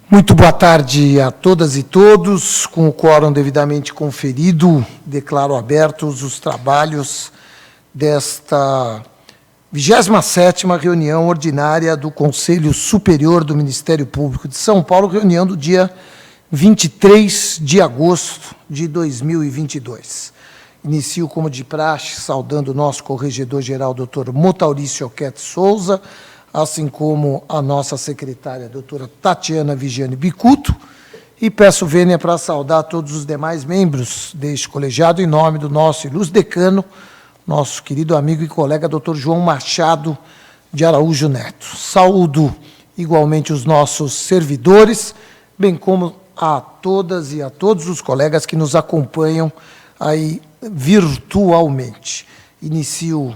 Muito boa tarde a todas e todos. Com o quórum devidamente conferido, declaro abertos os trabalhos desta 27ª reunião ordinária do Conselho Superior do Ministério Público de São Paulo, reunião do dia 23 de agosto de 2022. Inicio, como de praxe, saudando o nosso corregedor-geral, doutor Motaurício Oquete Souza, assim como a nossa secretária, doutora Tatiana Vigiane Bicuto, e peço vênia para saudar todos os demais membros deste colegiado, em nome do nosso ilustre decano, nosso querido amigo e colega, doutor João Machado de Araújo Neto. Saúdo igualmente os nossos servidores, bem como a todas e a todos os colegas que nos acompanham aí virtualmente. Inicio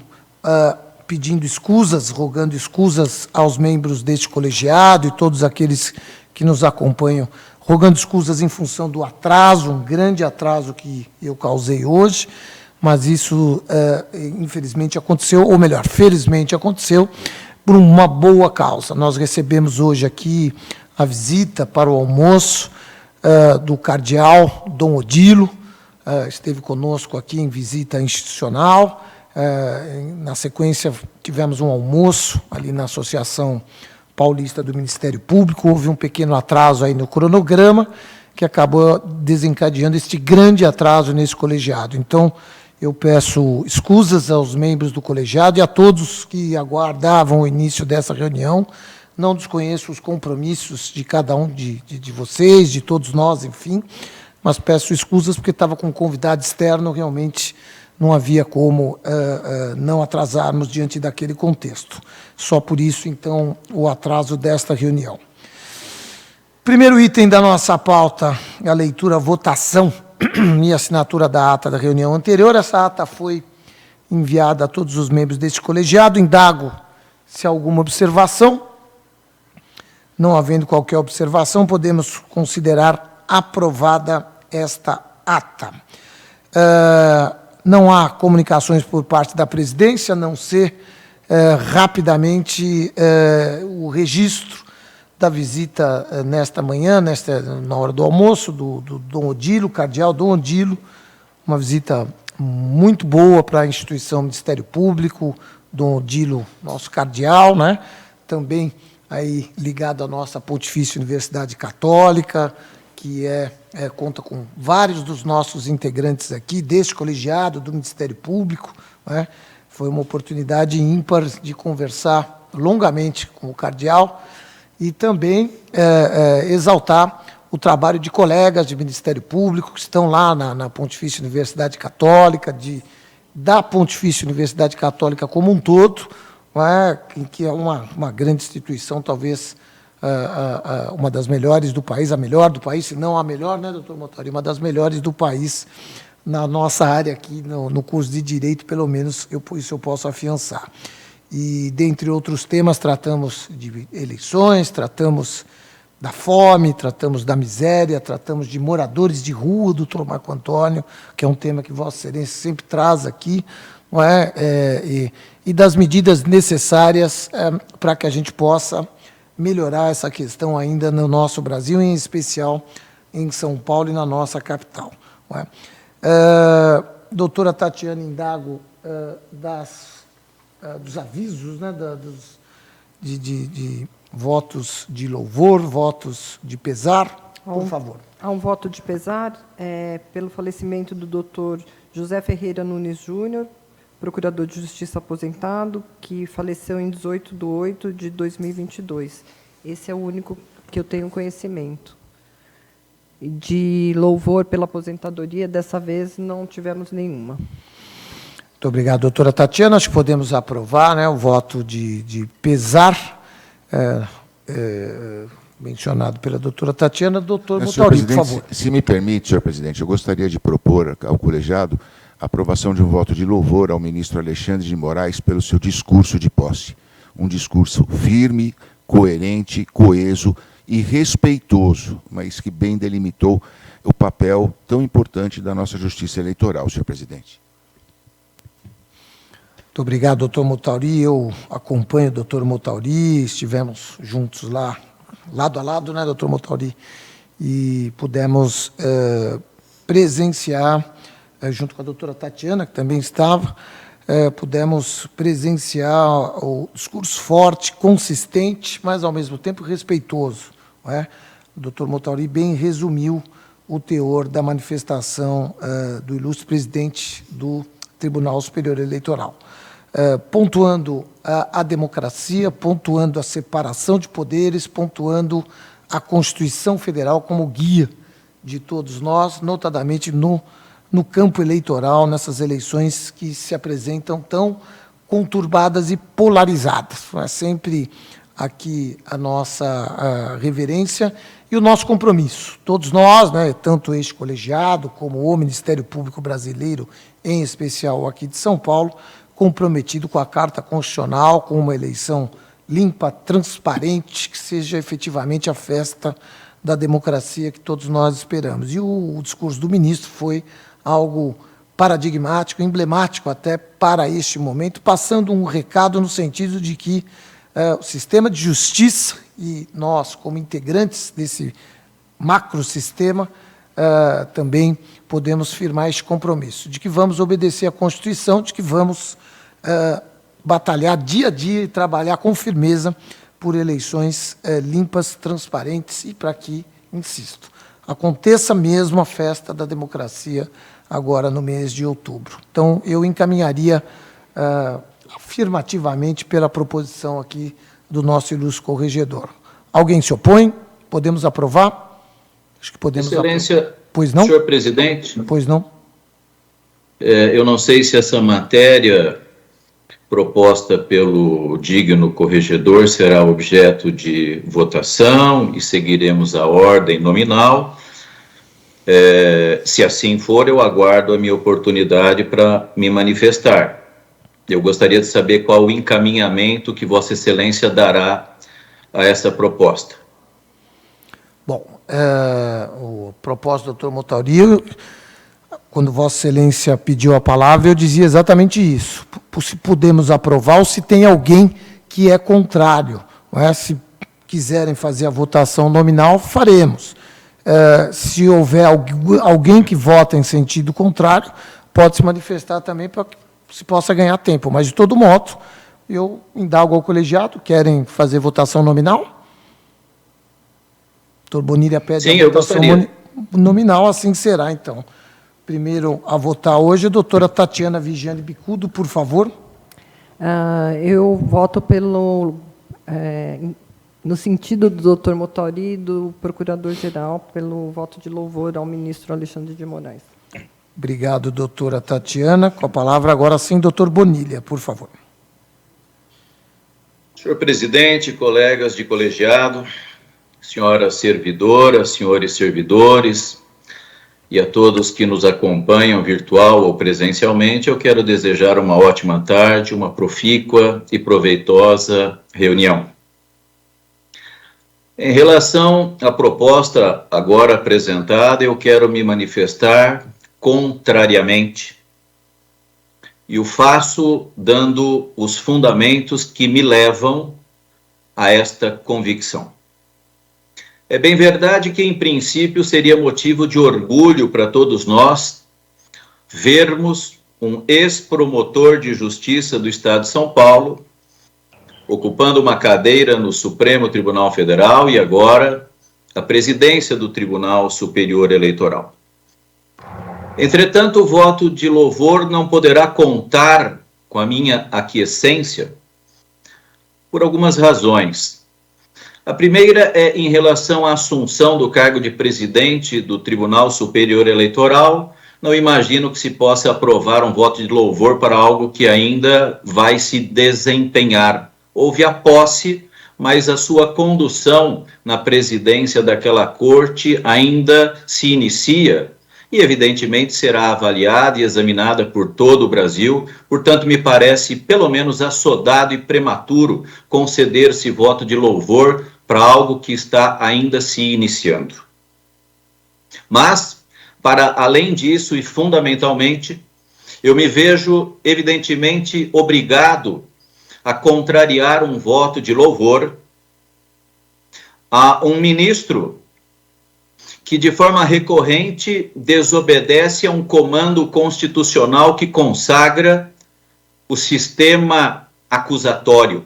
pedindo escusas, rogando escusas aos membros deste colegiado e todos aqueles que nos acompanham, rogando escusas em função do atraso, um grande atraso que eu causei hoje, mas isso, infelizmente, aconteceu, ou melhor, felizmente aconteceu, por uma boa causa. Nós recebemos hoje aqui a visita para o almoço do cardeal Dom Odilo, esteve conosco aqui em visita institucional. Na sequência, tivemos um almoço ali na Associação Paulista do Ministério Público. Houve um pequeno atraso aí no cronograma, que acabou desencadeando este grande atraso nesse colegiado. Então, eu peço escusas aos membros do colegiado e a todos que aguardavam o início dessa reunião. Não desconheço os compromissos de cada um de vocês, de todos nós, enfim, mas peço escusas porque estava com um convidado externo, realmente não havia como não atrasarmos diante daquele contexto. Só por isso, então, o atraso desta reunião. Primeiro item da nossa pauta é a leitura, votação e assinatura da ata da reunião anterior. Essa ata foi enviada a todos os membros deste colegiado. Indago se há alguma observação. Não havendo qualquer observação, podemos considerar aprovada esta ata. Não há comunicações por parte da presidência, a não ser rapidamente o registro da visita nesta manhã, na hora do almoço, do Dom Odilo, cardeal Dom Odilo, uma visita muito boa para a instituição Ministério Público, Dom Odilo, nosso cardeal, né? Também aí ligado à nossa Pontifícia Universidade Católica, que conta com vários dos nossos integrantes aqui, deste colegiado, do Ministério Público, né? Foi uma oportunidade ímpar de conversar longamente com o cardeal e também exaltar o trabalho de colegas de Ministério Público que estão lá na Pontifícia Universidade Católica, da Pontifícia Universidade Católica como um todo, né? Que é uma grande instituição, talvez uma das melhores do país, a melhor do país, se não a melhor, né, doutor Motori? Uma das melhores do país na nossa área aqui, no curso de Direito, pelo menos isso eu posso afiançar. E, dentre outros temas, tratamos de eleições, tratamos da fome, tratamos da miséria, tratamos de moradores de rua, doutor Marco Antônio, que é um tema que Vossa Excelência sempre traz aqui, não é? E das medidas necessárias para que a gente possa melhorar essa questão ainda no nosso Brasil, em especial em São Paulo e na nossa capital. Não é? Doutora Tatiana, indago dos avisos, né, de votos de louvor, votos de pesar, por favor. Há um voto de pesar pelo falecimento do doutor José Ferreira Nunes Júnior, procurador de Justiça aposentado, que faleceu em 18/8/2022. Esse é o único que eu tenho conhecimento. De louvor pela aposentadoria, dessa vez não tivemos nenhuma. Muito obrigado, doutora Tatiana. Acho que podemos aprovar, né, o voto de pesar mencionado pela doutora Tatiana. Doutor Motaurício, por favor. Se me permite, senhor presidente, eu gostaria de propor ao colegiado a aprovação de um voto de louvor ao ministro Alexandre de Moraes pelo seu discurso de posse. Um discurso firme, coerente, coeso e respeitoso, mas que bem delimitou o papel tão importante da nossa justiça eleitoral, senhor presidente. Muito obrigado, doutor Motauri. Eu acompanho o doutor Motauri, estivemos juntos lá lado a lado, né, doutor Motauri? E pudemos presenciar, junto com a doutora Tatiana, que também estava, pudemos presenciar o discurso forte, consistente, mas, ao mesmo tempo, respeitoso. Não é? O doutor Motauri bem resumiu o teor da manifestação do ilustre presidente do Tribunal Superior Eleitoral, pontuando a democracia, pontuando a separação de poderes, pontuando a Constituição Federal como guia de todos nós, notadamente no campo eleitoral, nessas eleições que se apresentam tão conturbadas e polarizadas. É sempre aqui a nossa reverência e o nosso compromisso. Todos nós, né, tanto este colegiado como o Ministério Público Brasileiro, em especial aqui de São Paulo, comprometido com a Carta Constitucional, com uma eleição limpa, transparente, que seja efetivamente a festa da democracia que todos nós esperamos. E o discurso do ministro foi algo paradigmático, emblemático até para este momento, passando um recado no sentido de que o sistema de justiça e nós, como integrantes desse macrosistema, também podemos firmar este compromisso, de que vamos obedecer à Constituição, de que vamos batalhar dia a dia e trabalhar com firmeza por eleições limpas, transparentes e para que, insisto, aconteça mesmo a festa da democracia agora no mês de outubro. Então, eu encaminharia afirmativamente pela proposição aqui do nosso ilustre corregedor. Alguém se opõe? Podemos aprovar? Acho que podemos. Excelência, pois não? senhor presidente. Pois não? Eu não sei se essa matéria proposta pelo digno corregedor será objeto de votação e seguiremos a ordem nominal. Se assim for, eu aguardo a minha oportunidade para me manifestar. Eu gostaria de saber qual o encaminhamento que Vossa Excelência dará a essa proposta. Bom, o propósito do doutor Motauri, quando Vossa Excelência pediu a palavra, eu dizia exatamente isso. Se podemos aprovar ou se tem alguém que é contrário. Não é? Se quiserem fazer a votação nominal, faremos. Se houver alguém que vota em sentido contrário, pode se manifestar também para que se possa ganhar tempo. Mas, de todo modo, eu indago ao colegiado. Querem fazer votação nominal? Doutor Bonilha pede Sim, a votação nominal, assim será, então. Primeiro a votar hoje, a doutora Tatiana Vigiane Bicudo, por favor. Eu voto no sentido do doutor Motauri e do procurador-geral, pelo voto de louvor ao ministro Alexandre de Moraes. Obrigado, doutora Tatiana. Com a palavra agora sim, doutor Bonilha, por favor. Senhor presidente, colegas de colegiado, senhoras servidoras, senhores servidores, e a todos que nos acompanham virtual ou presencialmente, eu quero desejar uma ótima tarde, uma profícua e proveitosa reunião. Em relação à proposta agora apresentada, eu quero me manifestar contrariamente, e o faço dando os fundamentos que me levam a esta convicção. É bem verdade que, em princípio, seria motivo de orgulho para todos nós vermos um ex-promotor de justiça do Estado de São Paulo ocupando uma cadeira no Supremo Tribunal Federal e agora a presidência do Tribunal Superior Eleitoral. Entretanto, o voto de louvor não poderá contar com a minha aquiescência por algumas razões. A primeira é em relação à assunção do cargo de presidente do Tribunal Superior Eleitoral. Não imagino que se possa aprovar um voto de louvor para algo que ainda vai se desempenhar. Houve a posse, mas a sua condução na presidência daquela corte ainda se inicia e, evidentemente, será avaliada e examinada por todo o Brasil. Portanto, me parece pelo menos assodado e prematuro conceder-se voto de louvor para algo que está ainda se iniciando. Mas, para além disso e fundamentalmente, eu me vejo evidentemente obrigado a contrariar um voto de louvor a um ministro que de forma recorrente desobedece a um comando constitucional que consagra o sistema acusatório.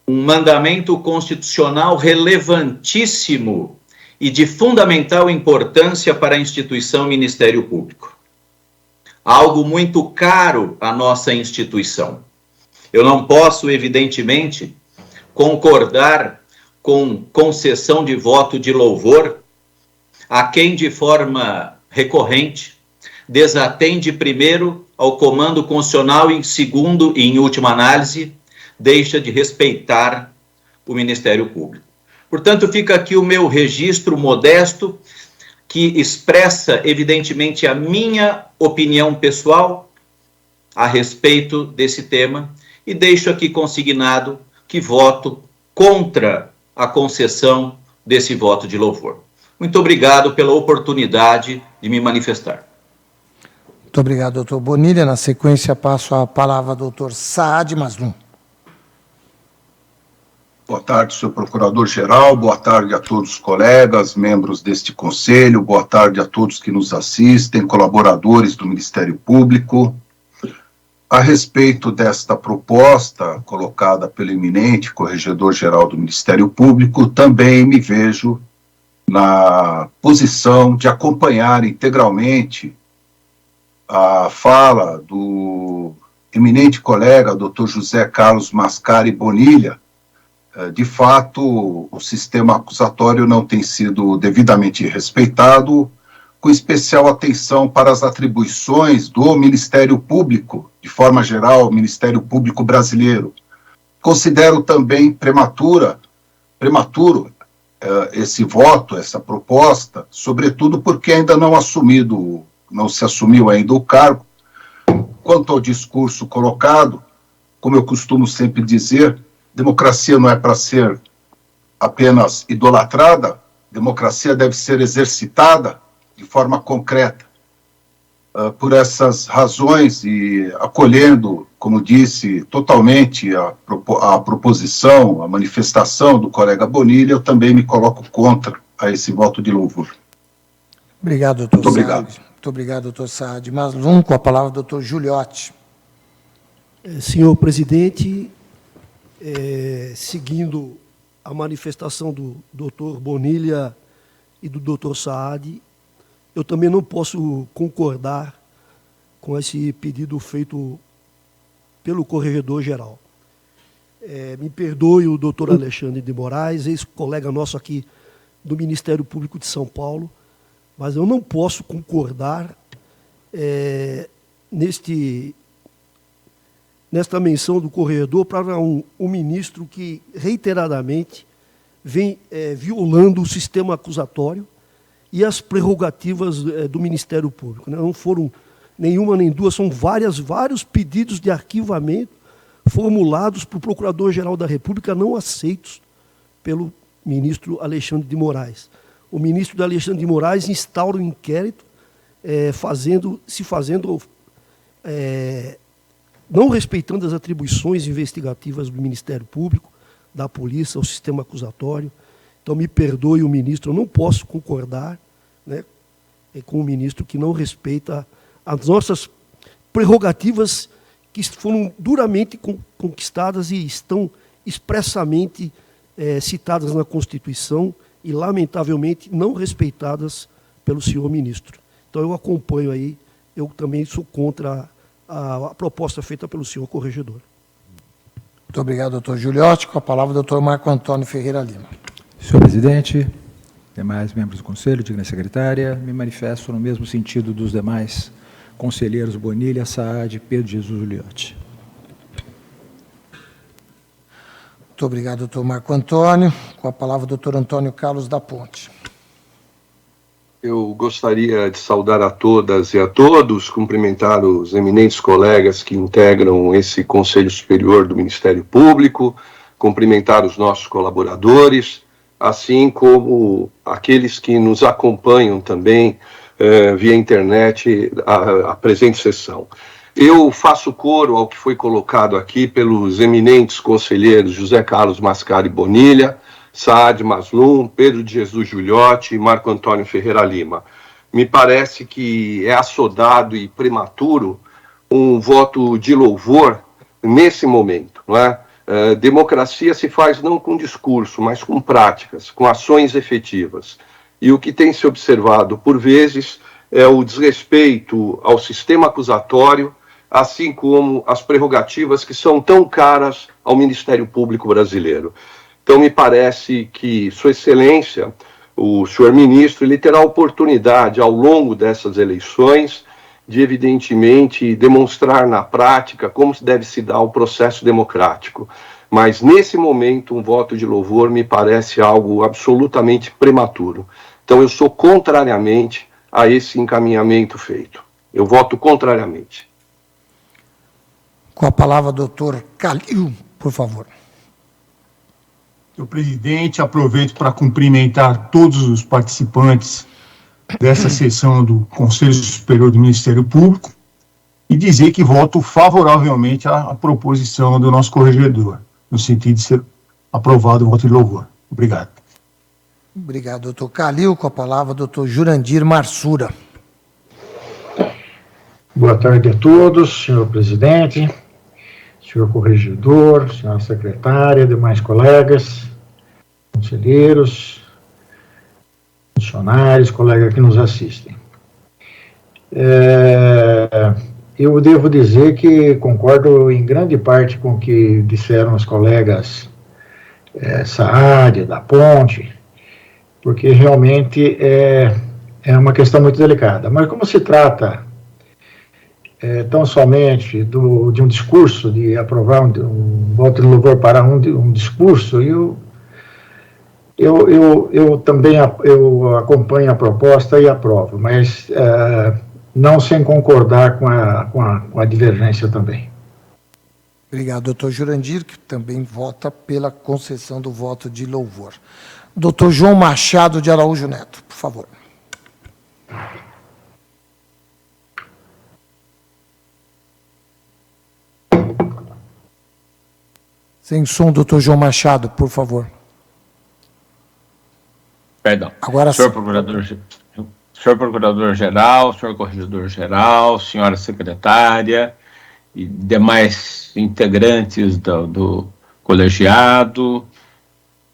Um mandamento constitucional relevantíssimo e de fundamental importância para a instituição Ministério Público. Algo muito caro à nossa instituição. Eu não posso, evidentemente, concordar com concessão de voto de louvor a quem, de forma recorrente, desatende primeiro ao comando constitucional e, segundo e em última análise, deixa de respeitar o Ministério Público. Portanto, fica aqui o meu registro modesto, que expressa, evidentemente, a minha opinião pessoal a respeito desse tema, e deixo aqui consignado que voto contra a concessão desse voto de louvor. Muito obrigado pela oportunidade de me manifestar. Muito obrigado, doutor Bonilha. Na sequência, passo a palavra ao doutor Saad Mazlum. Boa tarde, senhor procurador-geral, boa tarde a todos os colegas, membros deste conselho, boa tarde a todos que nos assistem, colaboradores do Ministério Público. A respeito desta proposta colocada pelo eminente corregedor-geral do Ministério Público, também me vejo na posição de acompanhar integralmente a fala do eminente colega, Dr. José Carlos Mascari Bonilha. De fato, o sistema acusatório não tem sido devidamente respeitado, com especial atenção para as atribuições do Ministério Público, de forma geral, o Ministério Público brasileiro. Considero também prematuro esse voto, essa proposta, sobretudo porque ainda não se assumiu ainda o cargo. Quanto ao discurso colocado, como eu costumo sempre dizer, democracia não é para ser apenas idolatrada, democracia deve ser exercitada de forma concreta. Por essas razões, e acolhendo, como disse, totalmente a proposição, a manifestação do colega Bonilha, eu também me coloco contra a esse voto de louvor. Obrigado, doutor Muito obrigado. Saad. Muito obrigado, doutor Saad Mazlum. Com a palavra, doutor Giuliotti. Senhor presidente, seguindo a manifestação do doutor Bonilha e do doutor Saad, eu também não posso concordar com esse pedido feito pelo corregedor-geral. Me perdoe o doutor Alexandre de Moraes, ex-colega nosso aqui do Ministério Público de São Paulo, mas eu não posso concordar nesta menção do corregedor para um ministro que reiteradamente vem violando o sistema acusatório e as prerrogativas do Ministério Público. Não foram nenhuma nem duas, são vários pedidos de arquivamento formulados para o Procurador-Geral da República não aceitos pelo ministro Alexandre de Moraes. O ministro Alexandre de Moraes instaura um inquérito não respeitando as atribuições investigativas do Ministério Público, da polícia, o sistema acusatório. Então, me perdoe o ministro, eu não posso concordar, né, com o ministro que não respeita as nossas prerrogativas que foram duramente conquistadas e estão expressamente citadas na Constituição e, lamentavelmente, não respeitadas pelo senhor ministro. Então, eu acompanho aí, eu também sou contra a proposta feita pelo senhor corregedor. Muito obrigado, doutor Giuliotti. Com a palavra, doutor Marco Antônio Ferreira Lima. Senhor presidente, demais membros do Conselho, digna secretária, me manifesto no mesmo sentido dos demais conselheiros Bonilha, Saad e Pedro Jesus Giuliotti. Muito obrigado, doutor Marco Antônio. Com a palavra, doutor Antônio Carlos da Ponte. Eu gostaria de saudar a todas e a todos, cumprimentar os eminentes colegas que integram esse Conselho Superior do Ministério Público, cumprimentar os nossos colaboradores, assim como aqueles que nos acompanham também via internet a presente sessão. Eu faço coro ao que foi colocado aqui pelos eminentes conselheiros José Carlos Mascari Bonilha, Saad Maslum, Pedro de Jesus Giuliotti e Marco Antônio Ferreira Lima. Me parece que é assodado e prematuro um voto de louvor nesse momento, não é? Democracia se faz não com discurso, mas com práticas, com ações efetivas. E o que tem se observado, por vezes, é o desrespeito ao sistema acusatório, assim como as prerrogativas que são tão caras ao Ministério Público brasileiro. Então, me parece que Sua Excelência, o senhor ministro, ele terá a oportunidade, ao longo dessas eleições, de, evidentemente, demonstrar na prática como deve se dar o processo democrático. Mas, nesse momento, um voto de louvor me parece algo absolutamente prematuro. Então, eu sou contrariamente a esse encaminhamento feito. Eu voto contrariamente. Com a palavra, doutor Calil, por favor. Senhor presidente, aproveito para cumprimentar todos os participantes dessa sessão do Conselho Superior do Ministério Público e dizer que voto favoravelmente à proposição do nosso corregedor, no sentido de ser aprovado o voto de louvor. Obrigado. Obrigado, doutor Calil. Com a palavra, doutor Jurandir Marsura. Boa tarde a todos, senhor presidente, senhor corregedor, senhora secretária, demais colegas, conselheiros, funcionários, colegas que nos assistem. Eu devo dizer que concordo em grande parte com o que disseram os colegas Saad, da Ponte, porque realmente é uma questão muito delicada. Mas como se trata tão somente de um discurso, de aprovar um voto de louvor para um discurso, eu também acompanho a proposta e aprovo, mas não sem concordar com a divergência também. Obrigado, doutor Jurandir, que também vota pela concessão do voto de louvor. Doutor João Machado de Araújo Neto, por favor. Sem som, doutor João Machado, por favor. Perdão. Agora senhor Procurador-Geral, senhor Corregedor-Geral, senhora Secretária e demais integrantes do colegiado,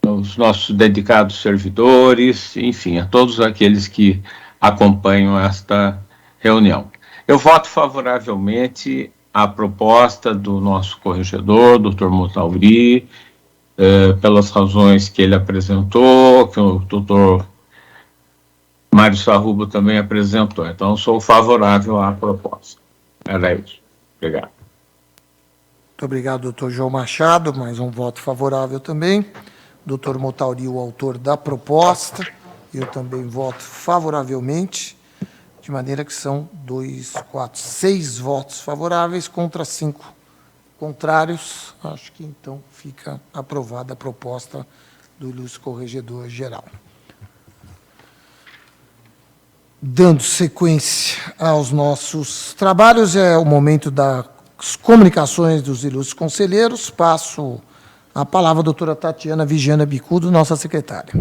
os nossos dedicados servidores, enfim, a todos aqueles que acompanham esta reunião. Eu voto favoravelmente à proposta do nosso corregedor, doutor Motauri, pelas razões que ele apresentou, que o doutor Mário Sarrubo também apresentou. Então, sou favorável à proposta. Era isso. Obrigado. Muito obrigado, doutor João Machado. Mais um voto favorável também. Doutor Motauri, o autor da proposta. Eu também voto favoravelmente, de maneira que são 6 votos favoráveis contra 5 contrários. Acho que, então, fica aprovada a proposta do ilustre corregedor-geral. Dando sequência aos nossos trabalhos, é o momento das comunicações dos ilustres conselheiros. Passo a palavra à doutora Tatiana Vigiana Bicudo, nossa secretária.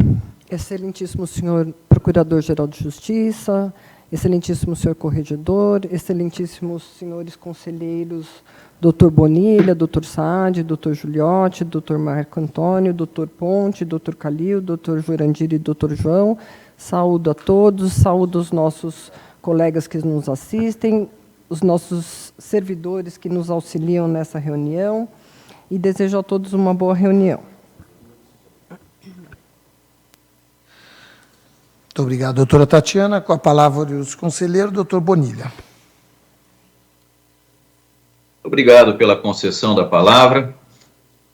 Excelentíssimo senhor Procurador-Geral de Justiça, excelentíssimo senhor Corregedor, excelentíssimos senhores conselheiros, doutor Bonilha, doutor Saad, doutor Giuliotti, doutor Marco Antônio, doutor Ponte, doutor Calil, doutor Jurandir e doutor João, saúdo a todos, saúdo os nossos colegas que nos assistem, os nossos servidores que nos auxiliam nessa reunião e desejo a todos uma boa reunião. Muito obrigado, doutora Tatiana. Com a palavra os conselheiros, doutor Bonilha. Obrigado pela concessão da palavra.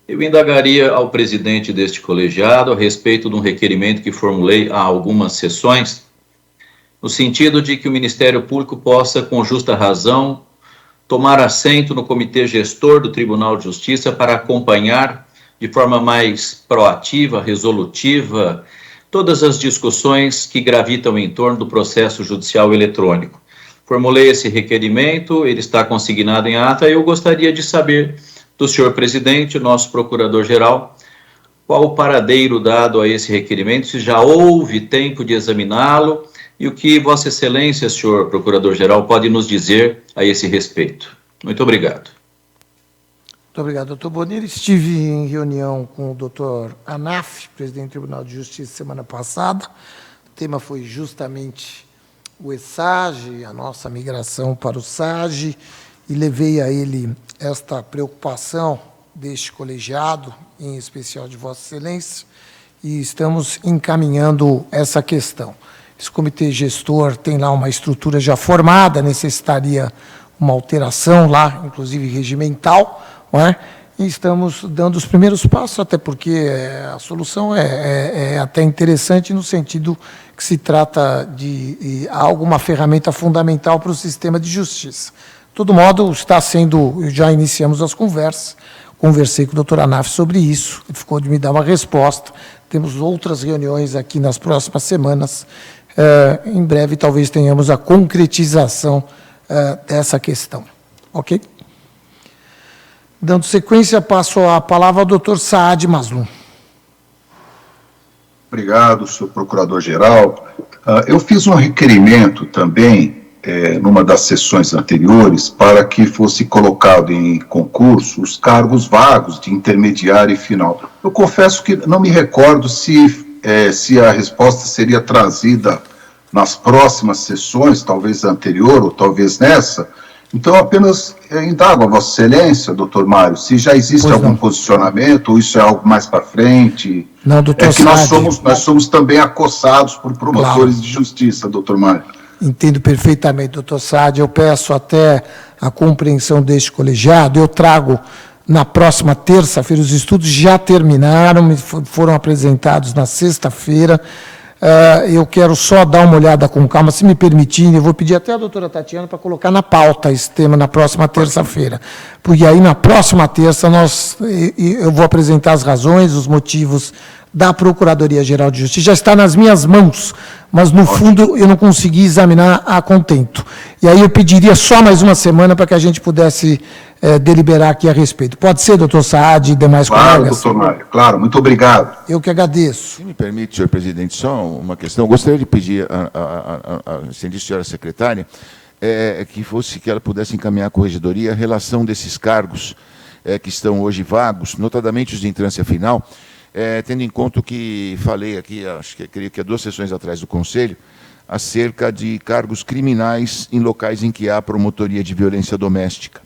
Eu indagaria ao presidente deste colegiado a respeito de um requerimento que formulei há algumas sessões, no sentido de que o Ministério Público possa, com justa razão, tomar assento no Comitê Gestor do Tribunal de Justiça para acompanhar de forma mais proativa, resolutiva, todas as discussões que gravitam em torno do processo judicial eletrônico. formulei esse requerimento, ele está consignado em ata, e eu gostaria de saber do senhor presidente, nosso procurador-geral, qual o paradeiro dado a esse requerimento, se já houve tempo de examiná-lo, e o que Vossa Excelência, senhor Procurador-Geral, pode nos dizer a esse respeito. Muito obrigado. Muito obrigado, doutor Bonilha. Estive em reunião com o doutor Anaf, presidente do Tribunal de Justiça, semana passada. O tema foi justamente o ESAGE, a nossa migração para o SAGE, e levei a ele esta preocupação deste colegiado, em especial de Vossa Excelência, e estamos encaminhando essa questão. Esse comitê gestor tem lá uma estrutura já formada, necessitaria uma alteração lá, inclusive regimental, não é? E estamos dando os primeiros passos, até porque a solução é até interessante no sentido que se trata de alguma ferramenta fundamental para o sistema de justiça. De todo modo, está sendo, já iniciamos as conversas, conversei com o doutor Anaf sobre isso, ele ficou de me dar uma resposta, temos outras reuniões aqui nas próximas semanas, em breve talvez tenhamos a concretização dessa questão. Ok? Dando sequência, passo a palavra ao doutor Saad Mazlum. Obrigado, senhor Procurador-Geral. Eu fiz um requerimento também, numa das sessões anteriores, para que fosse colocado em concurso os cargos vagos de intermediário e final. Eu confesso que não me recordo se a resposta seria trazida nas próximas sessões, talvez anterior ou talvez nessa. Então, apenas indago a Vossa Excelência, doutor Mário, se já existe algum posicionamento, ou isso é algo mais para frente. Não, doutor que nós somos também acossados por promotores de justiça, doutor Mário. Entendo perfeitamente, doutor Saad. Eu peço até a compreensão deste colegiado. Eu trago na próxima terça-feira, os estudos já terminaram, foram apresentados na sexta-feira. Eu quero só dar uma olhada com calma, se me permitirem, eu vou pedir até a doutora Tatiana para colocar na pauta esse tema na próxima terça-feira, porque aí na próxima terça eu vou apresentar as razões, os motivos da Procuradoria-Geral de Justiça, já está nas minhas mãos, mas no fundo eu não consegui examinar a contento. E aí eu pediria só mais uma semana para que a gente pudesse deliberar aqui a respeito. Pode ser, doutor Saad e demais colegas? Claro, doutor Mário, claro, muito obrigado. Eu que agradeço. Se me permite, senhor presidente, só uma questão. Eu gostaria de pedir à senhora secretária que ela pudesse encaminhar à corregedoria a relação desses cargos que estão hoje vagos, notadamente os de entrância final, tendo em conta o que falei aqui, creio que há 2 sessões atrás do Conselho, acerca de cargos criminais em locais em que há promotoria de violência doméstica.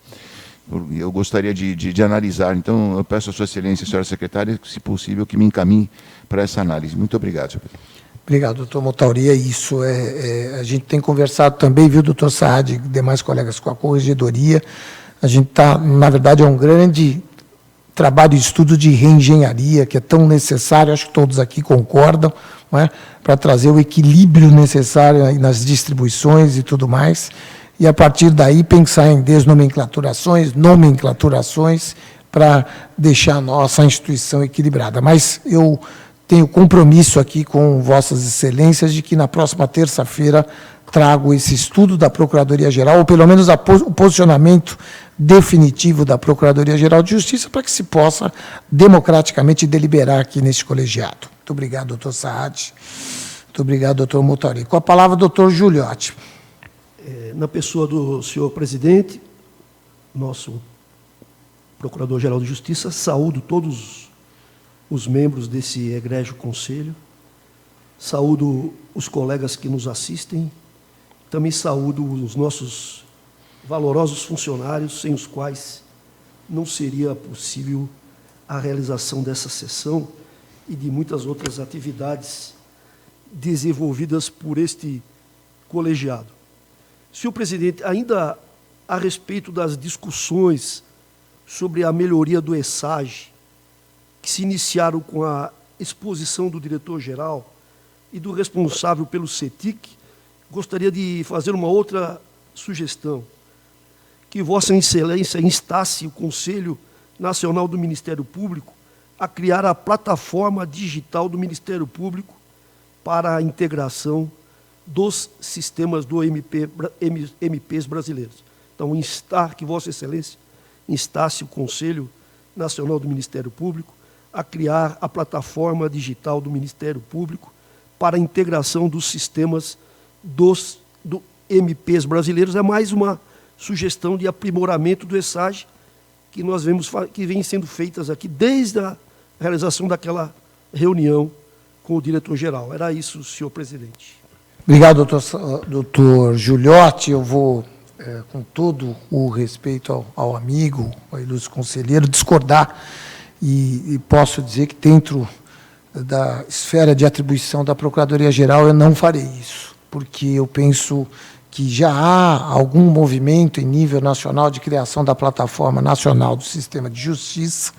Eu gostaria de analisar, então eu peço à sua excelência, senhora secretária, se possível, que me encaminhe para essa análise. Muito obrigado, senhor presidente. Obrigado, doutor Motauri. Isso a gente tem conversado também, viu, doutor Saad e demais colegas, com a corregedoria. A gente está, na verdade, é um grande trabalho de estudo de reengenharia, que é tão necessário, acho que todos aqui concordam, não é? Para trazer o equilíbrio necessário aí nas distribuições e tudo mais, e a partir daí pensar em desnomenclaturações, nomenclaturações, para deixar a nossa instituição equilibrada. Mas eu tenho compromisso aqui com Vossas Excelências de que na próxima terça-feira trago esse estudo da Procuradoria-Geral, ou pelo menos o posicionamento definitivo da Procuradoria-Geral de Justiça, para que se possa democraticamente deliberar aqui neste colegiado. Muito obrigado, doutor Saad. Muito obrigado, doutor Motauri. Com a palavra, doutor Giuliotti. Na pessoa do senhor presidente, nosso Procurador-Geral de Justiça, saúdo todos os membros desse egrégio conselho, saúdo os colegas que nos assistem, também saúdo os nossos valorosos funcionários, sem os quais não seria possível a realização dessa sessão e de muitas outras atividades desenvolvidas por este colegiado. Senhor presidente, ainda a respeito das discussões sobre a melhoria do ESAGE, que se iniciaram com a exposição do diretor-geral e do responsável pelo CETIC, gostaria de fazer uma outra sugestão, que Vossa Excelência instasse o Conselho Nacional do Ministério Público a criar a plataforma digital do Ministério Público para a integração dos sistemas do MPs brasileiros. Então, instar que Vossa Excelência instasse o Conselho Nacional do Ministério Público a criar a plataforma digital do Ministério Público para a integração dos sistemas do MPs brasileiros. É mais uma sugestão de aprimoramento do ESAGE que nós vemos que vem sendo feitas aqui desde a realização daquela reunião com o diretor-geral. Era isso, senhor presidente. Obrigado, doutor Giuliotti. Eu vou, com todo o respeito ao amigo, ao ilustre conselheiro, discordar e posso dizer que dentro da esfera de atribuição da Procuradoria-Geral eu não farei isso, porque eu penso que já há algum movimento em nível nacional de criação da Plataforma Nacional do Sistema de Justiça.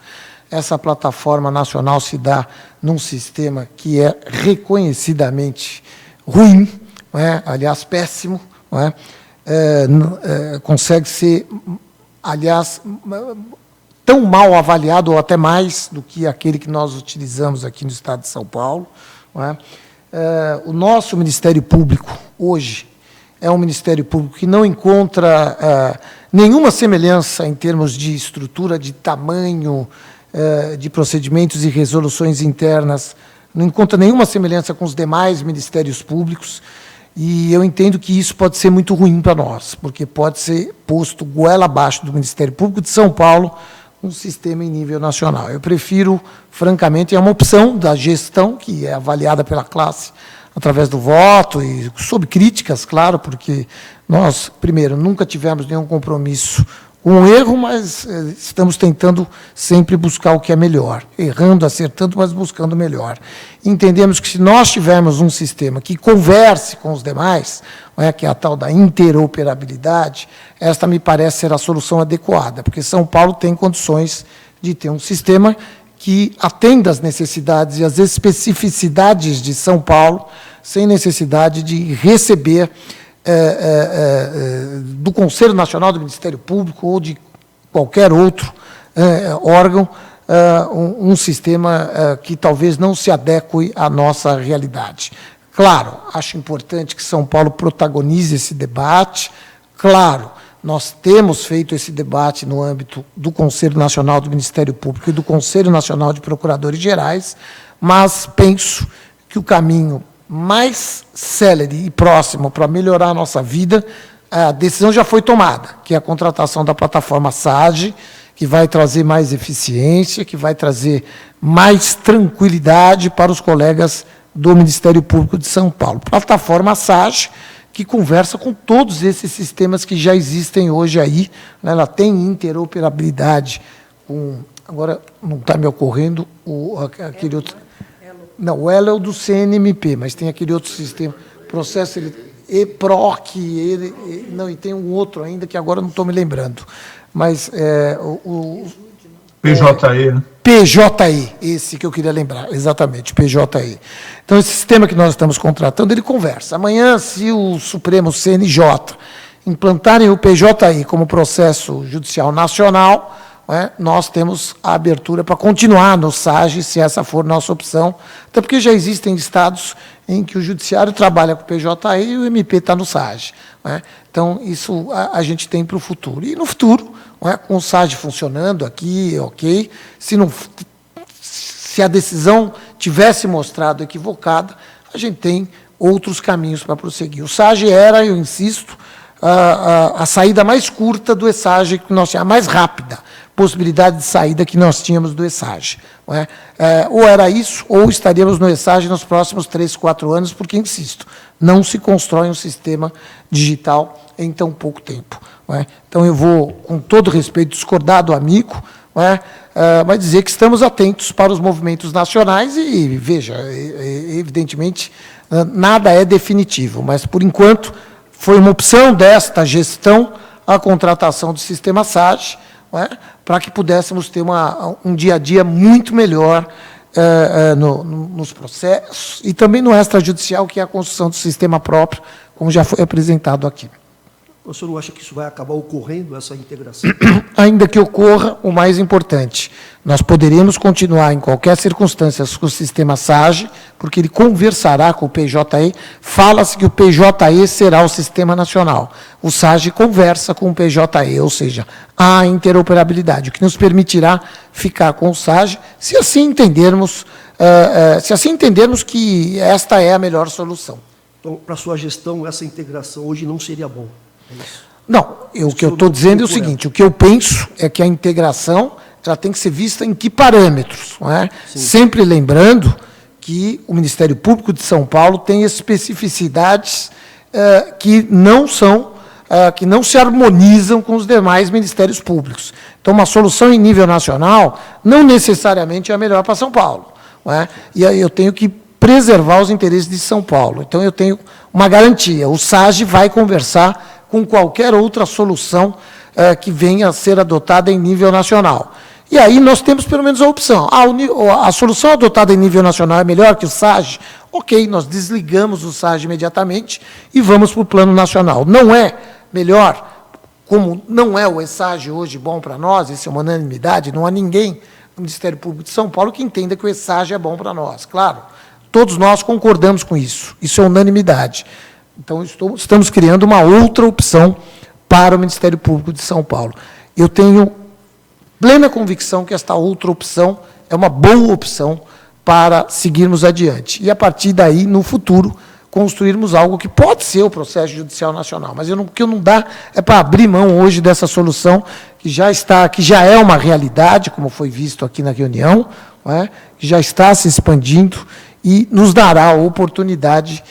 Essa plataforma nacional se dá num sistema que é reconhecidamente ruim, não é? Aliás, péssimo, não é? Consegue ser, aliás, tão mal avaliado ou até mais do que aquele que nós utilizamos aqui no Estado de São Paulo. Não é? O nosso Ministério Público, hoje, é um Ministério Público que não encontra nenhuma semelhança em termos de estrutura, de tamanho, de procedimentos e resoluções internas, não encontra nenhuma semelhança com os demais ministérios públicos, e eu entendo que isso pode ser muito ruim para nós, porque pode ser posto goela abaixo do Ministério Público de São Paulo, um sistema em nível nacional. Eu prefiro, francamente, é uma opção da gestão, que é avaliada pela classe através do voto e sob críticas, claro, porque nós, primeiro, nunca tivemos nenhum compromisso com o erro, mas estamos tentando sempre buscar o que é melhor, errando, acertando, mas buscando o melhor. Entendemos que se nós tivermos um sistema que converse com os demais, que é a tal da interoperabilidade, esta me parece ser a solução adequada, porque São Paulo tem condições de ter um sistema que atenda às necessidades e às especificidades de São Paulo, sem necessidade de receber do Conselho Nacional do Ministério Público ou de qualquer outro órgão um sistema que talvez não se adeque à nossa realidade. Claro, acho importante que São Paulo protagonize esse debate. Claro, nós temos feito esse debate no âmbito do Conselho Nacional do Ministério Público e do Conselho Nacional de Procuradores Gerais, mas penso que o caminho mais célere e próximo para melhorar a nossa vida, a decisão já foi tomada, que é a contratação da plataforma SAGE, que vai trazer mais eficiência, que vai trazer mais tranquilidade para os colegas do Ministério Público de São Paulo. Plataforma SAGE, que conversa com todos esses sistemas que já existem hoje aí, né? Ela tem interoperabilidade com... Agora, não está me ocorrendo aquele outro... Não, o Elo é o do CNMP, mas tem aquele outro sistema, processo EPROC, não, e tem um outro ainda que agora não estou me lembrando. Mas PJE, né? PJE, esse que eu queria lembrar, exatamente, PJE. Então, esse sistema que nós estamos contratando, ele conversa. Amanhã, se o Supremo CNJ implantarem o PJE como processo judicial nacional, nós temos a abertura para continuar no SAGE, se essa for nossa opção, até porque já existem estados em que o judiciário trabalha com o PJE e o MP está no SAGE. Então, isso a gente tem para o futuro. E no futuro, com o SAGE funcionando aqui, ok, se a decisão tivesse mostrado equivocada, a gente tem outros caminhos para prosseguir. O SAGE era, eu insisto, a saída mais curta do ESAGE, que nós tínhamos, a mais rápida possibilidade de saída que nós tínhamos do ESAGE. Ou era isso, ou estaríamos no ESAGE nos próximos 3, 4 anos, porque, insisto, não se constrói um sistema digital em tão pouco tempo. Então, eu vou, com todo respeito, discordar do amigo, mas dizer que estamos atentos para os movimentos nacionais e, veja, evidentemente, nada é definitivo, mas, por enquanto, foi uma opção desta gestão a contratação do sistema SAGE, para que pudéssemos ter um dia a dia muito melhor nos processos e também no extrajudicial, que é a construção do sistema próprio, como já foi apresentado aqui. O senhor não acha que isso vai acabar ocorrendo, essa integração? Ainda que ocorra, o mais importante, nós poderemos continuar em qualquer circunstância com o sistema SAGE, porque ele conversará com o PJE, fala-se que o PJE será o sistema nacional. O SAGE conversa com o PJE, ou seja, há interoperabilidade, o que nos permitirá ficar com o SAGE, se assim entendermos que esta é a melhor solução. Então, para a sua gestão, essa integração hoje não seria bom? É isso? Não, o que eu estou dizendo é o seguinte, o que eu penso é que a integração ela tem que ser vista em que parâmetros, não é? Sempre lembrando que o Ministério Público de São Paulo tem especificidades que não se harmonizam com os demais ministérios públicos. Então, uma solução em nível nacional não necessariamente é a melhor para São Paulo, não é? E aí eu tenho que preservar os interesses de São Paulo. Então, eu tenho uma garantia, o SAGE vai conversar com qualquer outra solução que venha a ser adotada em nível nacional. E aí nós temos pelo menos a opção. A solução adotada em nível nacional é melhor que o SAGE? Ok, nós desligamos o SAGE imediatamente e vamos para o plano nacional. Não é melhor, como não é o ESAGE hoje bom para nós, isso é uma unanimidade, não há ninguém no Ministério Público de São Paulo que entenda que o ESAGE é bom para nós. Claro, todos nós concordamos com isso, isso é unanimidade. Então, estamos criando uma outra opção para o Ministério Público de São Paulo. Eu tenho plena convicção que esta outra opção é uma boa opção para seguirmos adiante. E, a partir daí, no futuro, construirmos algo que pode ser o processo judicial nacional. Mas o que não dá é para abrir mão hoje dessa solução que já é uma realidade, como foi visto aqui na reunião, não é? Que já está se expandindo e nos dará a oportunidade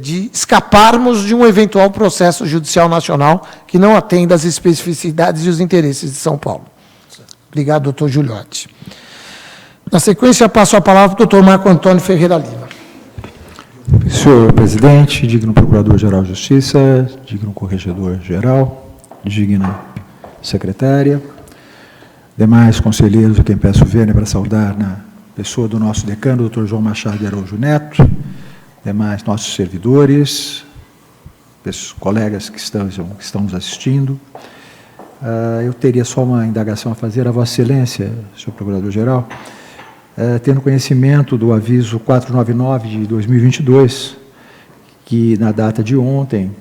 de escaparmos de um eventual processo judicial nacional que não atenda às especificidades e os interesses de São Paulo. Obrigado, doutor Giuliotti. Na sequência, passo a palavra para o doutor Marco Antônio Ferreira Lima. Senhor presidente, digno Procurador-Geral de Justiça, digno Corregedor-Geral, digna secretária, demais conselheiros a quem peço vênia para saudar na pessoa do nosso decano, doutor João Machado de Araújo Neto, demais nossos servidores, colegas que estão nos assistindo. Eu teria só uma indagação a fazer a Vossa Excelência, senhor Procurador-Geral, tendo conhecimento do aviso 499 de 2022, que na data de ontem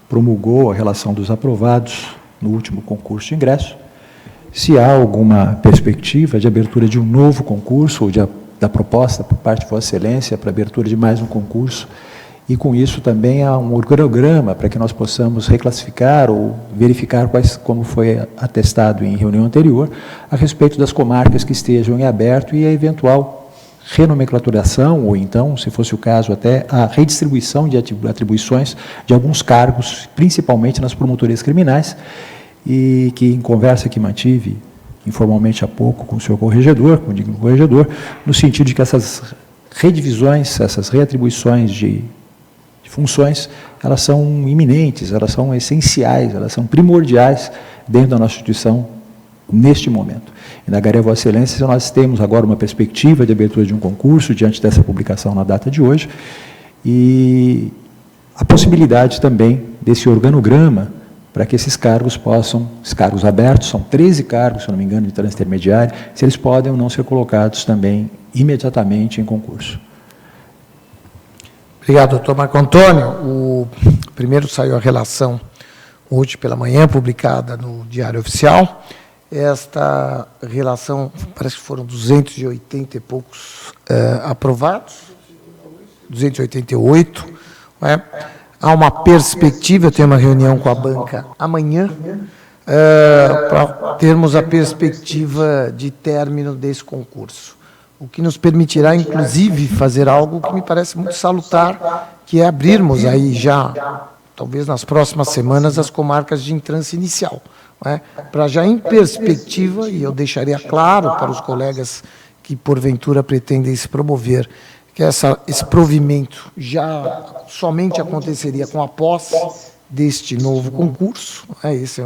promulgou a relação dos aprovados no último concurso de ingresso, se há alguma perspectiva de abertura de um novo concurso ou da proposta por parte de Vossa Excelência para a abertura de mais um concurso, e com isso também há um organograma para que nós possamos reclassificar ou verificar como foi atestado em reunião anterior, a respeito das comarcas que estejam em aberto e a eventual renomenclaturação, ou então, se fosse o caso, até a redistribuição de atribuições de alguns cargos, principalmente nas promotorias criminais, e que em conversa que mantive informalmente há pouco com o senhor corregedor, com o digno corregedor, no sentido de que essas redivisões, essas reatribuições de funções, elas são iminentes, elas são essenciais, elas são primordiais dentro da nossa instituição neste momento. Indagaria a Vossa Excelência se nós temos agora uma perspectiva de abertura de um concurso diante dessa publicação na data de hoje e a possibilidade também desse organograma para que esses cargos esses cargos abertos, são 13 cargos, se eu não me engano, de trânsito intermediário, se eles podem ou não ser colocados também imediatamente em concurso. Obrigado, doutor Marco Antônio. Primeiro saiu a relação hoje pela manhã, publicada no Diário Oficial. Esta relação, parece que foram 280 e poucos aprovados, 288, não é? Há uma perspectiva, eu tenho uma reunião com a banca amanhã, para termos a perspectiva de término desse concurso. O que nos permitirá, inclusive, fazer algo que me parece muito salutar, que é abrirmos aí já, talvez nas próximas semanas, as comarcas de entrância inicial. Não é? Para já em perspectiva, e eu deixaria claro para os colegas que porventura pretendem se promover, que esse provimento já somente aconteceria com a posse deste novo concurso. Esse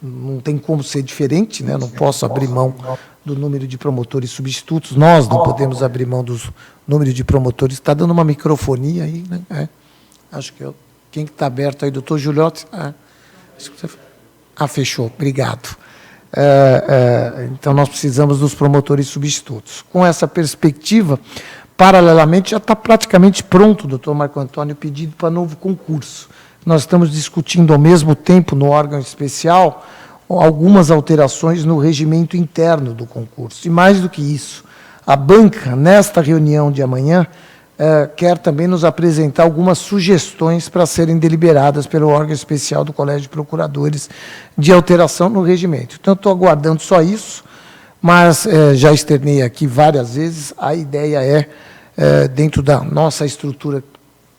não tem como ser diferente, né? Não posso abrir mão do número de promotores substitutos, nós não podemos abrir mão do número de promotores. Está dando uma microfonia aí, né? Acho que eu Quem está aberto aí? Doutor Giuliotti? Fechou. Obrigado. Então, nós precisamos dos promotores substitutos. Com essa perspectiva, paralelamente, já está praticamente pronto, doutor Marco Antônio, o pedido para novo concurso. Nós estamos discutindo ao mesmo tempo, no órgão especial, algumas alterações no regimento interno do concurso. E mais do que isso, a banca, nesta reunião de amanhã, quer também nos apresentar algumas sugestões para serem deliberadas pelo órgão especial do Colégio de Procuradores de alteração no regimento. Então, estou aguardando só isso, mas já externei aqui várias vezes, a ideia dentro da nossa estrutura,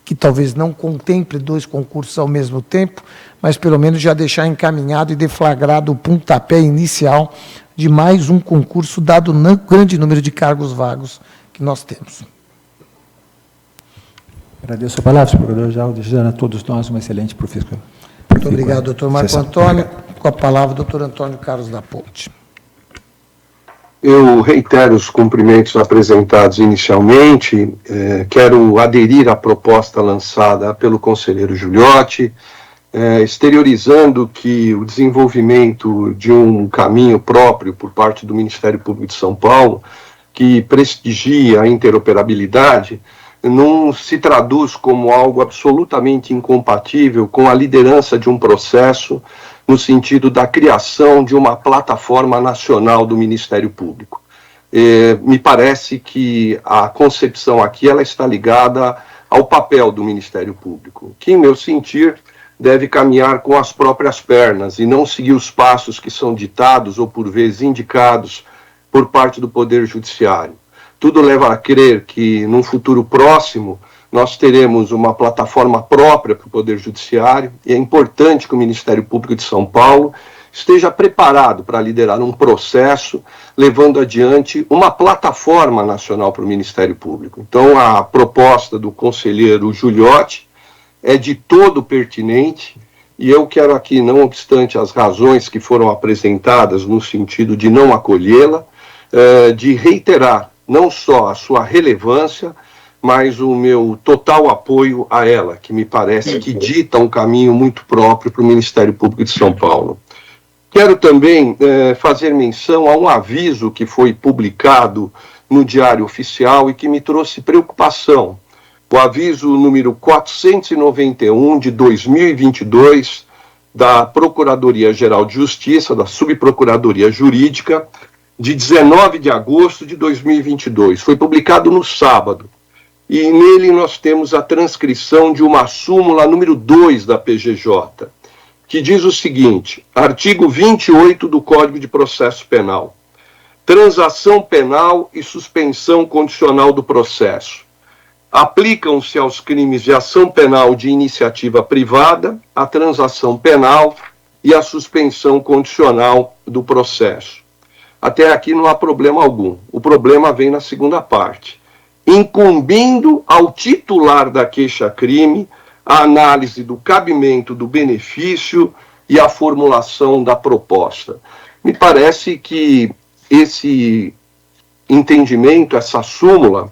que talvez não contemple 2 concursos ao mesmo tempo, mas pelo menos já deixar encaminhado e deflagrado o pontapé inicial de mais um concurso, dado o grande número de cargos vagos que nós temos. Agradeço a palavra, procurador-geral, desejando a todos nós uma excelente profissão. Muito obrigado, doutor Marco Antônio. Com a palavra, doutor Antônio Carlos da Ponte. Eu reitero os cumprimentos apresentados inicialmente, quero aderir à proposta lançada pelo conselheiro Giuliotti, exteriorizando que o desenvolvimento de um caminho próprio por parte do Ministério Público de São Paulo, que prestigia a interoperabilidade, não se traduz como algo absolutamente incompatível com a liderança de um processo no sentido da criação de uma plataforma nacional do Ministério Público. Me parece que a concepção aqui ela está ligada ao papel do Ministério Público, que, em meu sentir, deve caminhar com as próprias pernas e não seguir os passos que são ditados ou, por vezes, indicados por parte do Poder Judiciário. Tudo leva a crer que, num futuro próximo, nós teremos uma plataforma própria para o Poder Judiciário, e é importante que o Ministério Público de São Paulo esteja preparado para liderar um processo, levando adiante uma plataforma nacional para o Ministério Público. Então, a proposta do conselheiro Giuliotti é de todo pertinente, e eu quero aqui, não obstante as razões que foram apresentadas no sentido de não acolhê-la, de reiterar não só a sua relevância, mas o meu total apoio a ela, que me parece que dita um caminho muito próprio para o Ministério Público de São Paulo. Quero também fazer menção a um aviso que foi publicado no Diário Oficial e que me trouxe preocupação. O aviso número 491 de 2022 da Procuradoria-Geral de Justiça, da Subprocuradoria Jurídica, de 19 de agosto de 2022. Foi publicado no sábado. E nele nós temos a transcrição de uma súmula número 2 da PGJ, que diz o seguinte: artigo 28 do Código de Processo Penal. Transação penal e suspensão condicional do processo. Aplicam-se aos crimes de ação penal de iniciativa privada, a transação penal e a suspensão condicional do processo. Até aqui não há problema algum. O problema vem na segunda parte. Incumbindo ao titular da queixa-crime a análise do cabimento do benefício e a formulação da proposta. Me parece que esse entendimento, essa súmula,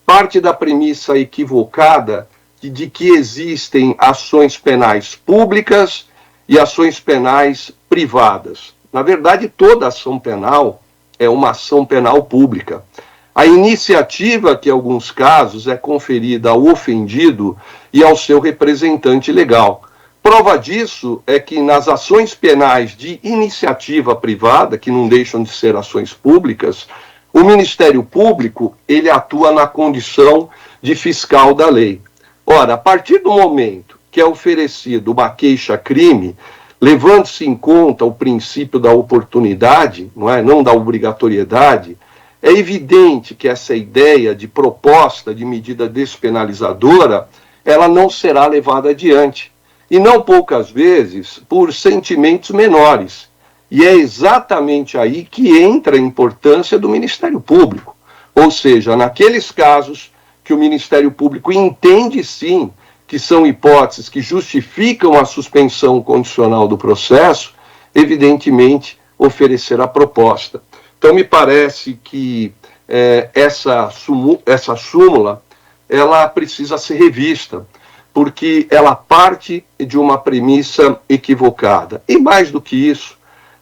parte da premissa equivocada de que existem ações penais públicas e ações penais privadas. Na verdade, toda ação penal é uma ação penal pública. A iniciativa, que em alguns casos é conferida ao ofendido e ao seu representante legal. Prova disso é que nas ações penais de iniciativa privada, que não deixam de ser ações públicas, o Ministério Público ele atua na condição de fiscal da lei. Ora, a partir do momento que é oferecido uma queixa-crime, levando-se em conta o princípio da oportunidade, não da obrigatoriedade, é evidente que essa ideia de proposta de medida despenalizadora, ela não será levada adiante. E não poucas vezes por sentimentos menores. E é exatamente aí que entra a importância do Ministério Público. Ou seja, naqueles casos que o Ministério Público entende sim que são hipóteses que justificam a suspensão condicional do processo, evidentemente oferecer a proposta. Então, me parece que essa súmula ela precisa ser revista, porque ela parte de uma premissa equivocada. E mais do que isso,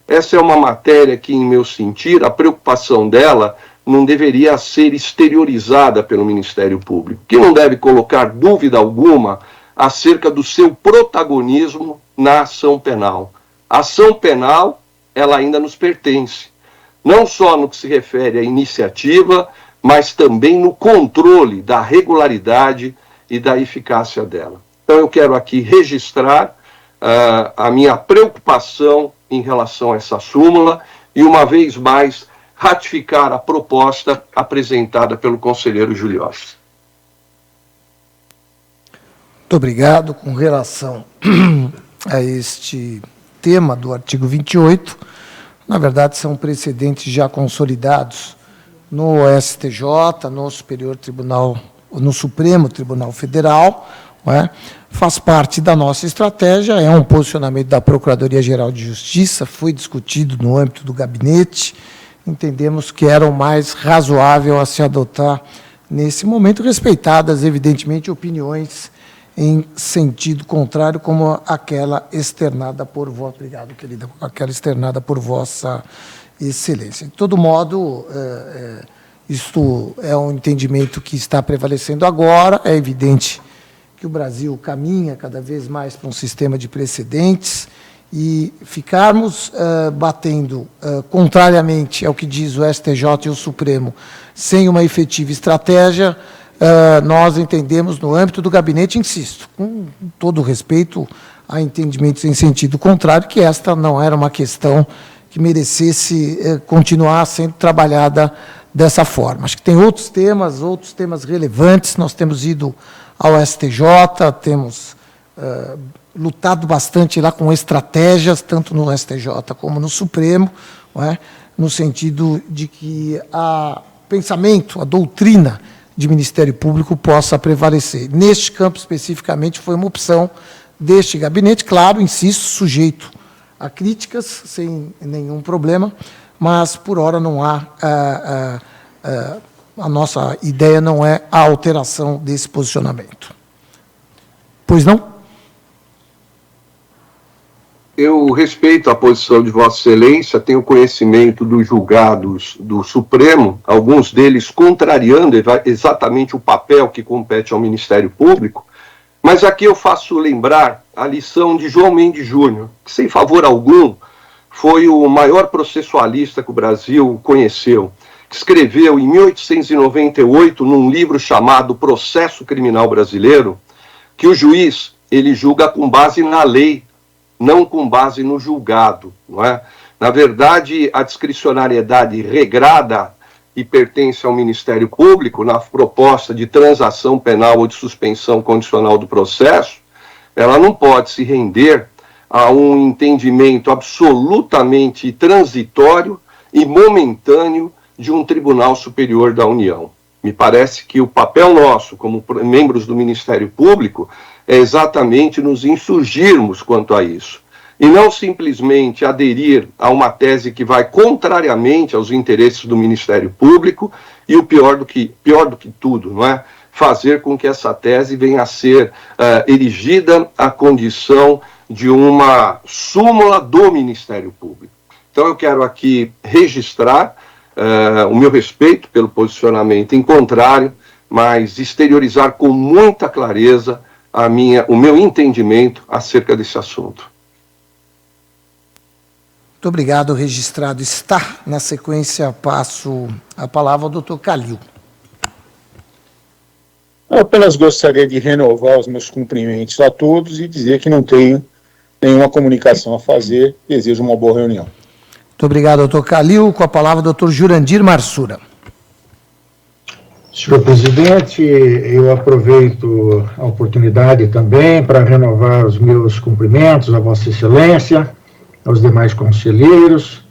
essa é uma matéria que, em meu sentir, a preocupação dela não deveria ser exteriorizada pelo Ministério Público, que não deve colocar dúvida alguma acerca do seu protagonismo na ação penal. A ação penal, ela ainda nos pertence, não só no que se refere à iniciativa, mas também no controle da regularidade e da eficácia dela. Então eu quero aqui registrar a minha preocupação em relação a essa súmula e, uma vez mais, ratificar a proposta apresentada pelo conselheiro Giuliosi. Muito obrigado. Com relação a este tema do artigo 28, na verdade, são precedentes já consolidados no STJ, no Superior Tribunal, no Supremo Tribunal Federal, não é? Faz parte da nossa estratégia, é um posicionamento da Procuradoria-Geral de Justiça, foi discutido no âmbito do gabinete, entendemos que era o mais razoável a se adotar nesse momento, respeitadas, evidentemente, opiniões em sentido contrário, como aquela externada por vossa, obrigado, querida, aquela externada por Vossa Excelência. De todo modo, isto é um entendimento que está prevalecendo agora, é evidente que o Brasil caminha cada vez mais para um sistema de precedentes, e ficarmos batendo contrariamente ao que diz o STJ e o Supremo, sem uma efetiva estratégia, nós entendemos no âmbito do gabinete, insisto, com todo o respeito a entendimentos em sentido contrário, que esta não era uma questão que merecesse continuar sendo trabalhada dessa forma. Acho que tem outros temas relevantes, nós temos ido ao STJ, temos lutado bastante lá com estratégias, tanto no STJ como no Supremo, não é? No sentido de que o pensamento, a doutrina de Ministério Público possa prevalecer. Neste campo, especificamente, foi uma opção deste gabinete, claro, insisto, sujeito a críticas, sem nenhum problema, mas, por hora, não há... a nossa ideia não é a alteração desse posicionamento. Pois não? Eu respeito a posição de Vossa Excelência, tenho conhecimento dos julgados do Supremo, alguns deles contrariando exatamente o papel que compete ao Ministério Público, mas aqui eu faço lembrar a lição de João Mendes Júnior, que, sem favor algum, foi o maior processualista que o Brasil conheceu, que escreveu em 1898, num livro chamado Processo Criminal Brasileiro, que o juiz ele julga com base na lei, não com base no julgado, não é? Na verdade, a discricionariedade regrada e pertence ao Ministério Público na proposta de transação penal ou de suspensão condicional do processo, ela não pode se render a um entendimento absolutamente transitório e momentâneo de um Tribunal Superior da União. Me parece que o papel nosso, como membros do Ministério Público, é exatamente nos insurgirmos quanto a isso, e não simplesmente aderir a uma tese que vai contrariamente aos interesses do Ministério Público, e o pior do que tudo, não é? Fazer com que essa tese venha a ser erigida à condição de uma súmula do Ministério Público. Então eu quero aqui registrar o meu respeito pelo posicionamento em contrário, mas exteriorizar com muita clareza o meu entendimento acerca desse assunto. Muito obrigado, registrado está. Na sequência, passo a palavra ao doutor Calil. Eu apenas gostaria de renovar os meus cumprimentos a todos e dizer que não tenho nenhuma comunicação a fazer. Desejo uma boa reunião. Muito obrigado, doutor Calil. Com a palavra, doutor Jurandir Marsura. Senhor presidente, eu aproveito a oportunidade também para renovar os meus cumprimentos a Vossa Excelência, aos demais conselheiros,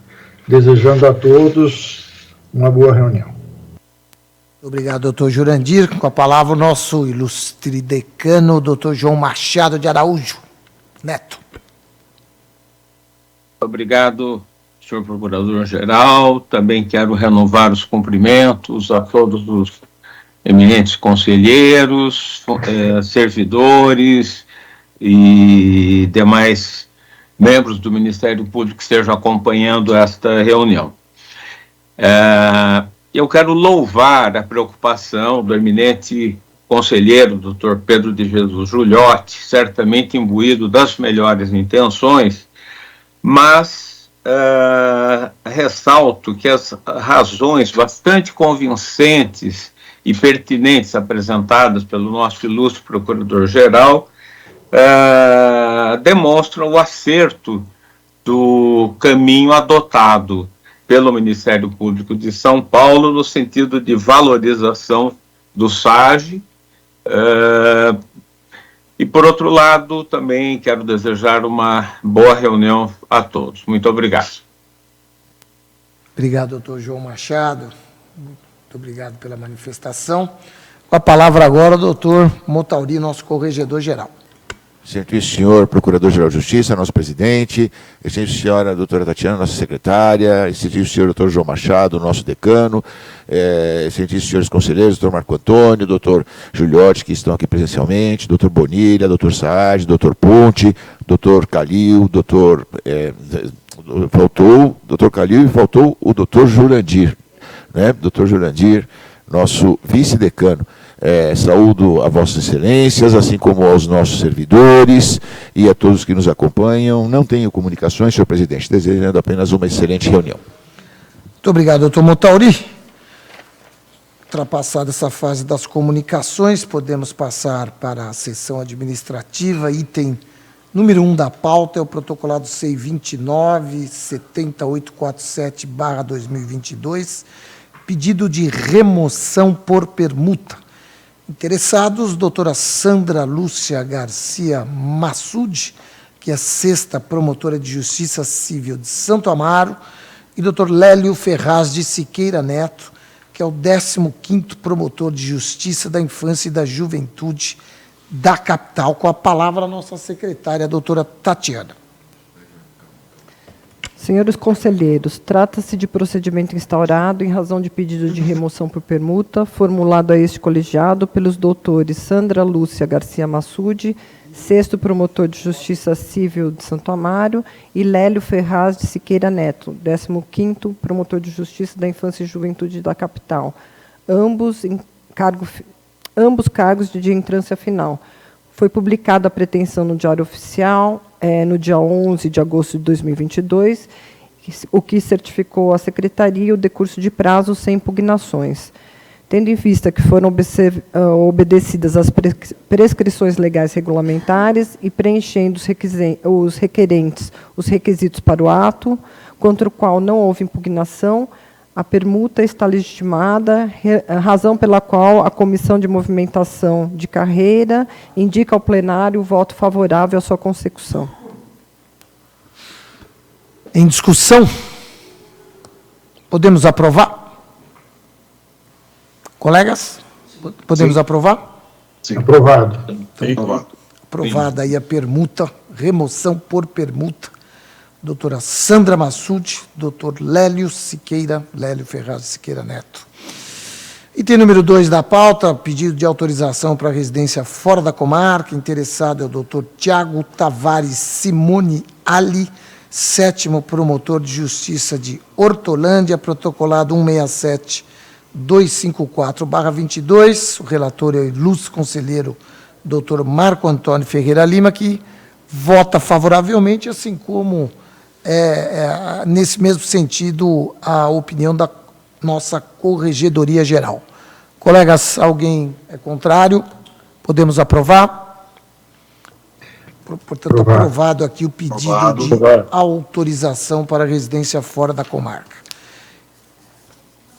desejando a todos uma boa reunião. Muito obrigado, doutor Jurandir. Com a palavra, o nosso ilustre decano, doutor João Machado de Araújo Neto. Obrigado, senhor Procurador-Geral. Também quero renovar os cumprimentos a todos os eminentes conselheiros, servidores e demais membros do Ministério Público que estejam acompanhando esta reunião. Eu quero louvar a preocupação do eminente conselheiro, Dr. Pedro de Jesus Giuliotti, certamente imbuído das melhores intenções, mas ressalto que as razões bastante convincentes e pertinentes apresentadas pelo nosso ilustre Procurador-Geral demonstram o acerto do caminho adotado pelo Ministério Público de São Paulo no sentido de valorização do SAGE. E, por outro lado, também quero desejar uma boa reunião a todos. Muito obrigado. Obrigado, doutor João Machado. Muito obrigado pela manifestação. Com a palavra agora, o doutor Motauri, nosso corregedor-geral. Excelentíssimo senhor Procurador-Geral de Justiça, nosso presidente, excelentíssima senhora doutora Tatiana, nossa secretária, excelentíssimo senhor doutor João Machado, nosso decano, excelentíssimos senhores conselheiros, doutor Marco Antônio, doutor Giuliotti, que estão aqui presencialmente, doutor Bonilha, doutor Saad, doutor Ponte, doutor Calil, faltou o doutor Calil e faltou o doutor Jurandir, né? Doutor Jurandir, nosso vice-decano. Saúdo a vossas excelências, assim como aos nossos servidores e a todos que nos acompanham. Não tenho comunicações, senhor presidente, desejando apenas uma excelente reunião. Muito obrigado, doutor Motauri. Ultrapassada essa fase das comunicações, podemos passar para a sessão administrativa. Item número 1 da pauta é o protocolado C29-7847/2022, pedido de remoção por permuta. Interessados, doutora Sandra Lúcia Garcia Massude, que é a 6ª promotora de Justiça Civil de Santo Amaro, e doutor Lélio Ferraz de Siqueira Neto, que é o 15º promotor de Justiça da Infância e da Juventude da capital. Com a palavra a nossa secretária, a doutora Tatiana. Senhores conselheiros, trata-se de procedimento instaurado em razão de pedido de remoção por permuta, formulado a este colegiado pelos doutores Sandra Lúcia Garcia Massude, 6º promotor de Justiça Civil de Santo Amaro, e Lélio Ferraz de Siqueira Neto, 15º promotor de Justiça da Infância e Juventude da capital, ambos cargos de entrância final. Foi publicada a pretensão no Diário Oficial no dia 11 de agosto de 2022, o que certificou à Secretaria o decurso de prazo sem impugnações. Tendo em vista que foram obedecidas as prescrições legais regulamentares e preenchendo os requerentes os requisitos para o ato, contra o qual não houve impugnação, a permuta está legitimada, razão pela qual a Comissão de Movimentação de Carreira indica ao plenário o voto favorável à sua consecução. Em discussão? Podemos aprovar? Colegas? Podemos aprovar? Sim. Aprovado. Aprovado. Aprovada aí a permuta, remoção por permuta. Doutora Sandra Massude, doutor Lélio Ferraz de Siqueira Neto. Item número 2 da pauta, pedido de autorização para residência fora da comarca. Interessado é o doutor Tiago Tavares Simone Ali, 7º promotor de Justiça de Hortolândia, protocolado 167-254/22. O relator é o ilustre conselheiro doutor Marco Antônio Ferreira Lima, que vota favoravelmente, assim como nesse mesmo sentido a opinião da nossa Corregedoria Geral. Colegas, alguém é contrário? Podemos aprovar? Portanto, aprovado aqui o pedido de autorização para residência fora da comarca.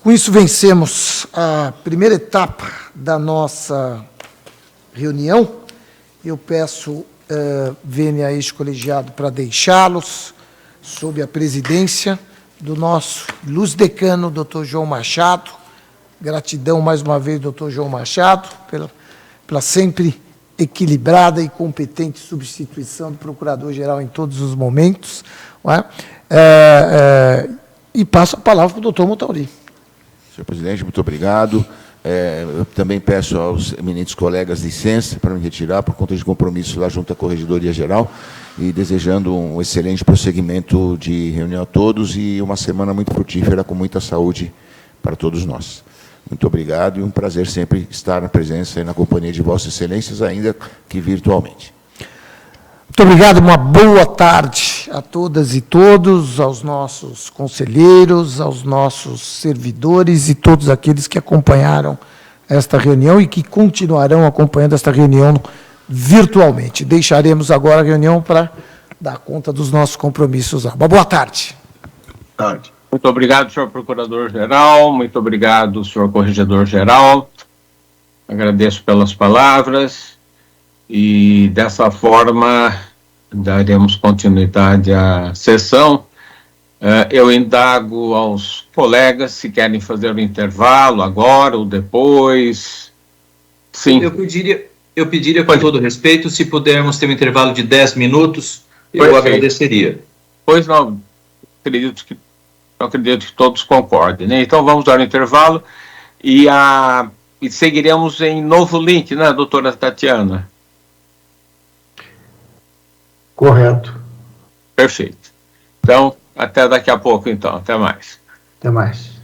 Com isso, vencemos a primeira etapa da nossa reunião. Eu peço vênia a este colegiado para deixá-los sob a presidência do nosso ilustre decano, doutor João Machado. Gratidão mais uma vez, doutor João Machado, pela sempre equilibrada e competente substituição do Procurador-Geral em todos os momentos. Não é? E passo a palavra para o doutor Motauri. Senhor presidente, muito obrigado. Eu também peço aos eminentes colegas licença para me retirar por conta de compromisso lá junto à Corregedoria Geral e desejando um excelente prosseguimento de reunião a todos e uma semana muito frutífera com muita saúde para todos nós. Muito obrigado e um prazer sempre estar na presença e na companhia de Vossas Excelências, ainda que virtualmente. Muito obrigado, uma boa tarde a todas e todos, aos nossos conselheiros, aos nossos servidores e todos aqueles que acompanharam esta reunião e que continuarão acompanhando esta reunião virtualmente. Deixaremos agora a reunião para dar conta dos nossos compromissos. Uma boa tarde. Tarde. Muito obrigado, senhor Procurador-Geral, muito obrigado, senhor Corregedor-Geral. Agradeço pelas palavras e, dessa forma, daremos continuidade à sessão. Eu indago aos colegas se querem fazer o intervalo agora ou depois. Sim. Eu pediria com todo respeito, se pudermos ter um intervalo de 10 minutos, eu Perfeito. agradeceria. Pois não, acredito que todos concordem, né? Então vamos dar um intervalo e seguiremos em novo link, né, doutora Tatiana? Correto. Perfeito. Então, até daqui a pouco, então. Até mais. Até mais.